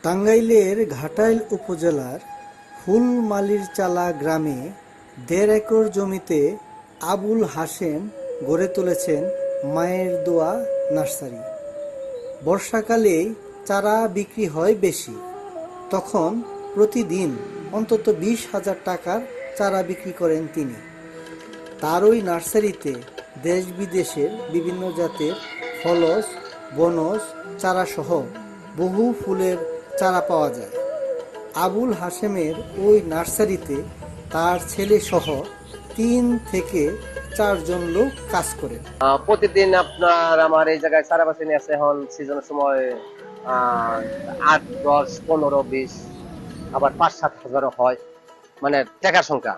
টাঙ্গাইলের ঘাটাইল উপজেলার ফুলমালীরচালা গ্রামে ১.৫ একর জমিতে আবুল হাশেম গড়ে তুলেছেন মায়ের দোয়া নার্সারি। বর্ষাকালেই চারা বিক্রি হয় বেশি, তখন প্রতিদিন অন্তত ২০,০০০ টাকার চারা বিক্রি করেন তিনি। তার ওই নার্সারিতে দেশ বিদেশের বিভিন্ন জাতের ফলস, বনজ চারাসহ বহু ফুলের চারা পাওয়া যায়। আবুল হাশেমের ওই নার্সারিতে তার ছেলে সহ ৩ থেকে ৪ জন লোক কাজ করেন। প্রতিদিন আপনার আমার এই জায়গায় চারা বাছি নিয়ে আসে এখন সিজনের সময় ৮, ১০, ১৫, ২০ আবার ৫-৭ হাজারও হয়, মানে টাকার সংখ্যা।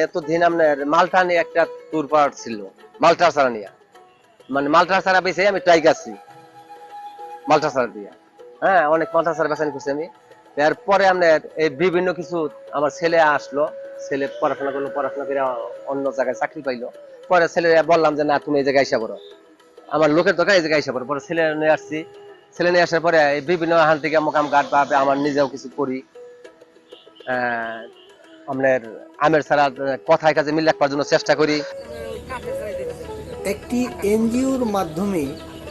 এতদিন আপনার মালটা নিয়ে একটা ট্যুর পাওয়ার ছিল, মালটা চারা নিয়ে, মানে মালটা চারা বেছে আমি ট্রাই করছি মালটা চারা দিয়ে। হ্যাঁ, অনেক মালটা চারা বেছানি করছি আমি। এরপরে আপনার এই বিভিন্ন কিছু আমার ছেলে আসলো, ছেলে পড়াশোনা করলো, পড়াশোনা করে অন্য জায়গায় চাকরি পাইলো। পরে ছেলে বললাম যে না, তুমি এই জায়গায় এসে পড়ো, আমার লোকের দরকার, এই জায়গায় এসে পড়ো। পরে ছেলে নিয়ে আসছি, ছেলে নিয়ে আসার পরে এই বিভিন্ন হান থেকে মোকাম গাছ বা আমার নিজেও কিছু করি। আপনার আমের ছাড়া কথায় কাজে মিল রাখবার জন্য চেষ্টা করি। একটি এনজিওর মাধ্যমে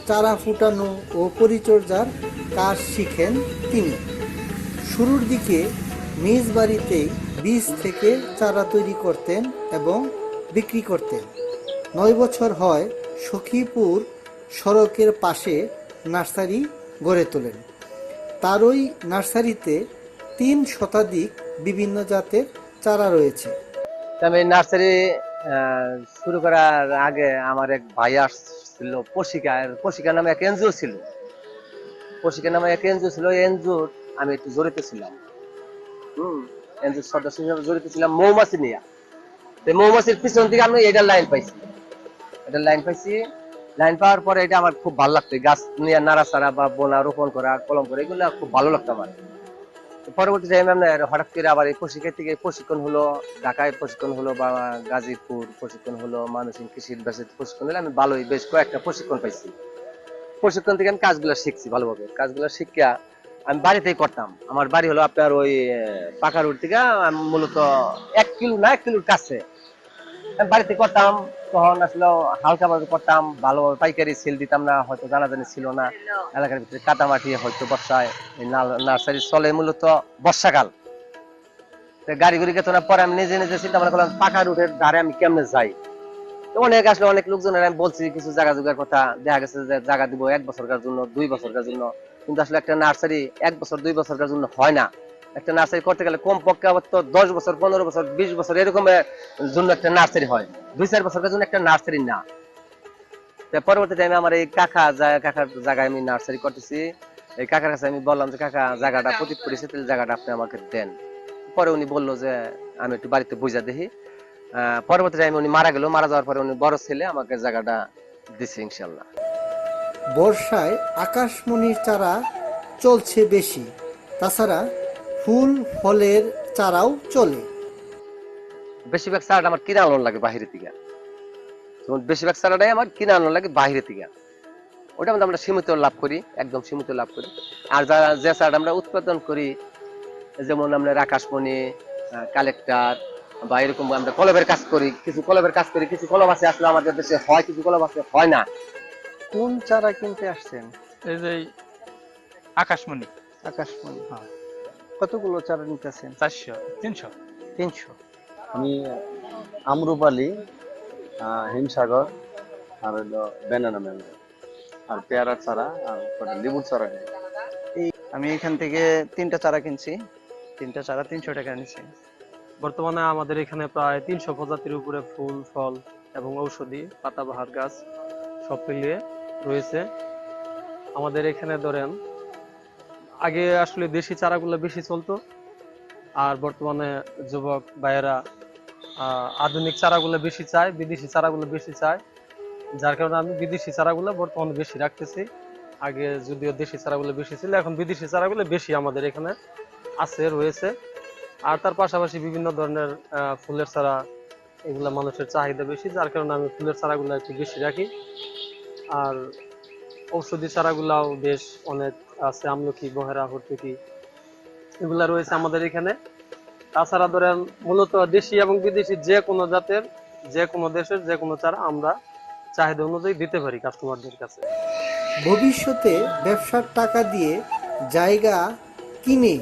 চারা ফুটানো ও পরিচর্যার কাজ শিখেন তিনি। শুরুর দিকে নিজ বাড়িতেই বীজ থেকে চারা তৈরি করতেন এবং বিক্রি করতেন। ৯ বছর হয় সখীপুর সড়কের পাশে নার্সারি গড়ে তোলেন। তার ওই নার্সারিতে ৩ শতাধিক বিভিন্ন জাতের চারা রয়েছে। আমি নার্সারি শুরু করার আগে আমার এক ভাই আসছিল, পশিকা নামে এক এনজিও ছিল। পশিকা নামে এক এনজিও ছিল, এনজিওর আমি একটু জড়িত ছিলাম। এনজিওর সদস্য হিসেবে জড়িত ছিলাম মৌমাছি নিয়ে। মৌমাছির পিছন থেকে আমি এটার লাইন পাইছি। লাইন পাওয়ার পরে এটা আমার খুব ভালো লাগতো, গাছ নিয়ে নাড়াচাড়া বা বোনা, রোপণ করা, কলম করা, এগুলো খুব ভালো লাগতো আমার। পরবর্তী টাইমে আপনার হঠাৎ করে আবার এই প্রশিক্ষণ থেকে প্রশিক্ষণ হলো, ঢাকায় প্রশিক্ষণ হলো বা গাজীপুর প্রশিক্ষণ হলো, মানুষিক কৃষি ইউনিভার্সিটি প্রশিক্ষণ হলো। আমি ভালোই বেশ কয়েকটা প্রশিক্ষণ পাইছি। প্রশিক্ষণ থেকে আমি কাজগুলো শিখছি ভালোভাবে। কাজগুলো শিখিয়া আমি বাড়িতেই করতাম। আমার বাড়ি হলো আপনার ওই পাকা রোড থেকে মূলত ১ কিলো না ১ কিলোর কাছে। আমি বাড়িতে করতাম, তখন আসলে হালকা ভাবে করতাম, ভালোভাবে পাইকারি সেল দিতাম না, হয়তো জানাজানি ছিল না এলাকার ভিতরে। কাটামাটি হয়তো বর্ষায় নার্সারি চলে মূলত বর্ষাকাল, গাড়ি গুড়ি গেত না। পরে আমি নিজে নিজে চিন্তা ভাবনা করলাম পাকা রুটের ধারে আমি কেমনে যাই। অনেক আসলে অনেক লোকজনের আমি বলছি কিছু জায়গা জোগাড় কথা, দেখা গেছে যে জায়গা দিব ১ বছরকার জন্য, ২ বছরকার জন্য, কিন্তু আসলে একটা নার্সারি ১ বছর ২ বছরকার জন্য হয় না। একটা নার্সারি করতে গেলে কম পক্ষে আবার তো ১০ বছর, ১৫ বছর, ২০ বছর এরকম জন্য একটা নার্সারি হয়। ২-৪ বছরের জন্য একটা নার্সারি না। পরবর্তী টাইমে আমার এই কাকার জায়গায় আমি নার্সারি করতেছি। এই কাকার কাছে আমি বললাম যে কাকা, জায়গাটা প্রতীক করেছে, তাহলে জায়গাটা আপনি আমাকে দেন। পরে উনি বললো যে আমি একটু বাড়িতে বুঝা দেখি। পরবর্তী টাইমে উনি মারা গেল। মারা যাওয়ার পরে উনি বড় ছেলে আমাকে জায়গাটা দিচ্ছে ইনশাল্লাহ। বর্ষায় আকাশমণির চারা চলছে বেশি, তাছাড়া ফুল ফলের চারাও চলে। বেশিরভাগ চারাটা আমার কিনে আনানো লাগে বাহিরে থেকে। বেশিরভাগ চারাটাই আমার কিনে আনানো লাগে বাহিরে থেকে। ওটা আমরা সীমিত লাভ করি, একদম সীমিত লাভ করি। আর যে চারাটা আমরা উৎপাদন করি, যেমন আমরা আকাশমণি, কালেক্টর বা এরকম আমরা কলবের কাজ করি, কিছু কলবের কাজ করি, কিছু কলম আছে আসলে আমাদের দেশে হয়, কিছু কলম আছে হয় না। কোন চারা কিনতে আসছেন? এই যে আকাশমণি আকাশমণি। কতগুলো চারা নিতেছেন? 400 300। ৩০০। আমি আমরুপালি, হিমসাগর, আর হলো ব্যানানা ম্যাঙ্গো, আর পেয়ারার চারা, আর কটা লেবুর চারা নেই। আমি এখান থেকে 3টা চারা কিনছি। 3টা চারা ৩০০ টাকা নিচ্ছি। বর্তমানে আমাদের এখানে প্রায় ৩০০ প্রজাতির উপরে ফুল, ফল এবং ঔষধি পাতাবাহার গাছ সব মিলিয়ে রয়েছে। আমাদের এখানে ধরেন আগে আসলে দেশি চারাগুলো বেশি চলতো, আর বর্তমানে যুবক ভাইয়েরা আধুনিক চারাগুলো বেশি চায়, বিদেশি চারাগুলো বেশি চায়, যার কারণে আমি বিদেশি চারাগুলো বর্তমানে বেশি রাখতেছি। আগে যদিও দেশি চারাগুলো বেশি ছিল, এখন বিদেশি চারাগুলো বেশি আমাদের এখানে আছে, রয়েছে। আর তার পাশাপাশি বিভিন্ন ধরনের ফুলের চারা, এগুলা মানুষের চাহিদা বেশি, যার কারণে আমি ফুলের চারাগুলো একটু বেশি রাখি। আর ঔষধি চারাগুলাও বেশ অনেক আছে, আমলকি, বহেরা, হরতুকি এগুলা রয়েছে আমাদের এখানে। তাছাড়া ধরেন মূলত দেশি এবং বিদেশি যে কোনো জাতের, যে কোনো দেশের যে কোনো চারা আমরা চাহিদা অনুযায়ী দিতে পারি কাস্টমারদের কাছে। ভবিষ্যতে ব্যবসার টাকা দিয়ে জায়গা কিনে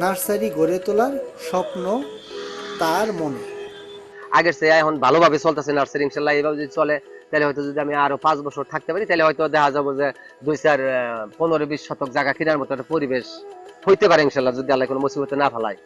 নার্সারি গড়ে তোলার স্বপ্ন তার মনে। আগের চেয়ে এখন ভালোভাবে চলতেছে নার্সারি, ইনশাল্লাহ এইভাবে যদি চলে তাহলে হয়তো যদি আমি আরো 5 বছর থাকতে পারি তাহলে হয়তো দেখা যাবো যে 2-4 15-20 শতক জায়গা কেনার মতো একটা পরিবেশ হইতে পারে ইনশাল্লাহ, যদি আল্লাহ কোনো মুসিবতে না ফেলায়।